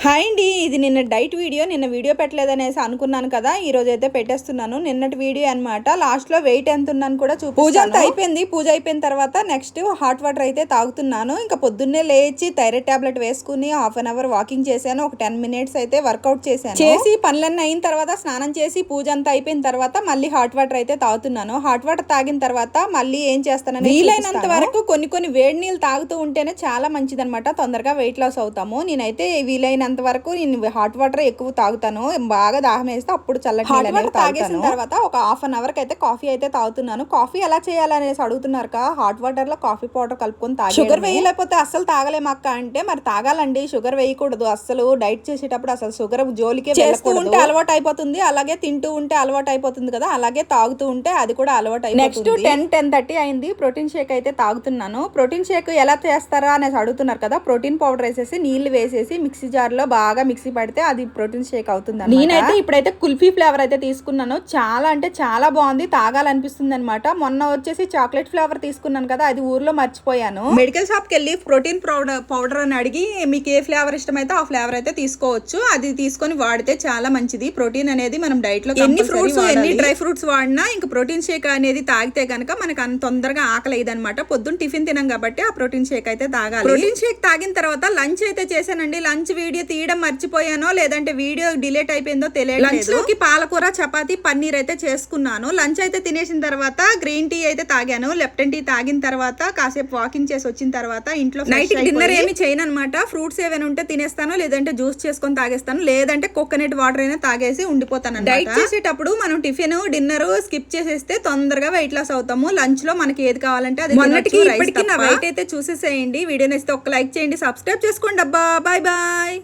Hi అండి, ఇది నిన్న డైట్ వీడియో. నిన్న వీడియో పెట్టలేదనేసి అనుకున్నాను కదా, ఈ రోజు అయితే పెట్టేస్తున్నాను. నిన్నటి వీడియో అనమాట. లాస్ట్లో వెయిట్ ఎంత ఉన్నాను కూడా పూజ అంతా అయిపోయింది. పూజ అయిపోయిన తర్వాత నెక్స్ట్ హాట్ వాటర్ అయితే తాగుతున్నాను. ఇంకా పొద్దున్నే లేచి థైరాయిడ్ టాబ్లెట్ వేసుకుని హాఫ్ అన్ అవర్ వాకింగ్ చేశాను. ఒక 10 minutes అయితే వర్కౌట్ చేశాను. చేసి పనులన్నీ అయిన తర్వాత స్నానం చేసి పూజ అంతా అయిపోయిన తర్వాత మళ్ళీ హాట్ వాటర్ అయితే తాగుతున్నాను. హాట్ వాటర్ తాగిన తర్వాత మళ్ళీ ఏం చేస్తానని వీలైనంత వరకు కొన్ని వేడి నీళ్ళు తాగుతూ ఉంటేనే చాలా మంచిదన్నమాట. తొందరగా వెయిట్ లాస్ అవుతాము. నేనైతే వీలైనంత వరకు నేను హాట్ వాటర్ ఎక్కువ తాగుతాను. బాగా దాహం వేస్తే అప్పుడు చల్లటి హాట్ వాటర్ తాగేసిన తర్వాత ఒక హాఫ్ అన్ అవర్ అయితే కాఫీ అయితే తాగుతున్నాను. కాఫీ ఎలా చేయాలనేసి అడుగుతున్నారు కదా. హాట్ వాటర్ లో కాఫీ పౌడర్ కలుపుకొని తాగి షుగర్ వేయలేకపోతే అస్సలు తాగలేమక్క అంటే, మరి తాగాలండి. షుగర్ వేయకూడదు అస్సలు. డైట్ చేసేటప్పుడు అసలు షుగర్ జోలికే చేస్తూ ఉంటే అలవాటు అయిపోతుంది. అలాగే తింటూ ఉంటే అలవాటు అయిపోతుంది కదా, అలాగే తాగుతూ ఉంటే అది కూడా అలవాటు అయిపోతుంది. నెక్స్ట్ 10:30 అయింది. ప్రోటీన్ షేక్ అయితే తాగుతున్నాను. ప్రోటీన్ షేక్ ఎలా చేస్తారా అనేసి అడుగుతున్నారు కదా. ప్రోటీన్ పౌడర్ వేసేసి నీళ్లు వేసేసి మిక్సీ జార్ లో బాగా మిక్సీ పడితే అది ప్రోటీన్ షేక్ అవుతుంది. నేనైతే ఇప్పుడైతే కుల్ఫీ ఫ్లేవర్ అయితే తీసుకున్నాను. చాలా అంటే చాలా బాగుంది, తాగాలనిపిస్తుంది అనమాట. మొన్న వచ్చేసి చాక్లెట్ ఫ్లేవర్ తీసుకున్నాను కదా, అది ఊర్లో మర్చిపోయాను. మెడికల్ షాప్ కి వెళ్ళి ప్రోటీన్ పౌడర్ అని అడిగి మీకు ఏ ఫ్లేవర్ ఇష్టమైతే ఆ ఫ్లేవర్ అయితే తీసుకోవచ్చు. అది తీసుకొని వాడితే చాలా మంచిది. ప్రోటీన్ అనేది మనం డైట్ లో ఎన్ని ఫ్రూట్స్ ఎన్ని డ్రై ఫ్రూట్స్ వాడినా ఇంకా ప్రోటీన్ షేక్ అనేది తాగితే కనుక మనకు అంత తొందరగా ఆకలి అయ్యదనమాట. పొద్దున్న టిఫిన్ తినాం కాబట్టి ఆ ప్రోటీన్ షేక్ అయితే తాగాలి. ప్రోటీన్ షేక్ తాగిన తర్వాత లంచ్ అయితే చేశానండి. లంచ్ వీడియో తీయడం మర్చిపోయానో లేదంటే వీడియో డిలీట్ అయిపోయిందో తెలియదు. లంచ్ లోకి పాలకూర చపాతీ పన్నీర్ అయితే చేసుకున్నాను. లంచ్ అయితే తినేసిన తర్వాత గ్రీన్ టీ అయితే తాగాను. లెప్టన్ టీ తాగిన తర్వాత కాసేపు వాకింగ్ చేసి వచ్చిన తర్వాత ఇంట్లో నైట్ డిన్నర్ ఏమి చేయను అనమాట. ఫ్రూట్స్ ఏమైనా ఉంటే తినేస్తాను, లేదంటే జ్యూస్ చేసుకొని తాగేస్తాను, లేదంటే కోకోనట్ వాటర్ అయినా తాగేసి ఉండిపోతాను. డైట్ చేసేటప్పుడు మనం టిఫిన్ డిన్నర్ స్కిప్ చేసేస్తే తొందరగా వెయిట్ లాస్ అవుతాము. లంచ్ లో మనకి ఏది కావాలంటే అది. మొన్నటికి ఇప్పటికి నా వెయిట్ అయితే చూసేసేయండి. వీడియో నచ్చితే ఒక లైక్ చేయండి, సబ్స్క్రైబ్ చేసుకోండి అబ్బా. Bye bye.